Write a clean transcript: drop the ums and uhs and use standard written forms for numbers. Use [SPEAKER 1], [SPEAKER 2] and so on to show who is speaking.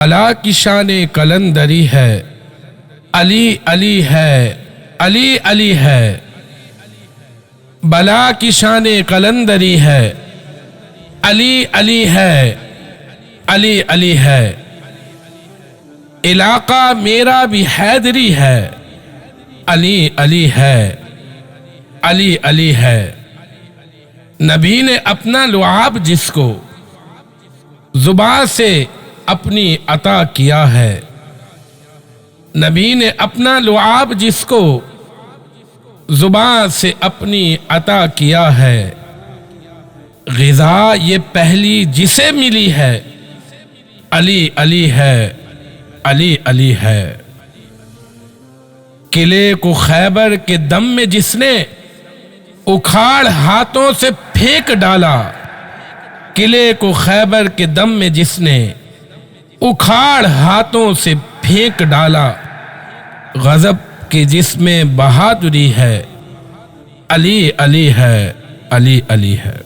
[SPEAKER 1] بلا کی شان قلندری ہے، علی علی ہے، علی علی ہے۔ بلا کی شان قلندری ہے، علی علی ہے، علی علی ہے۔ علاقہ میرا بھی حیدری ہے، علی علی ہے، علی علی ہے۔ نبی نے اپنا لعاب جس کو زبان سے اپنی عطا کیا ہے، نبی نے اپنا لعاب جس کو زبان سے اپنی عطا کیا ہے، غذا یہ پہلی جسے ملی ہے، علی علی ہے، علی علی ہے۔ قلعے کو خیبر کے دم میں جس نے اکھاڑ ہاتھوں سے پھینک ڈالا، قلعے کو خیبر کے دم میں جس نے اکھاڑ ہاتھوں سے پھینک ڈالا، غضب کے جس میں بہادری ہے، علی علی ہے، علی علی ہے۔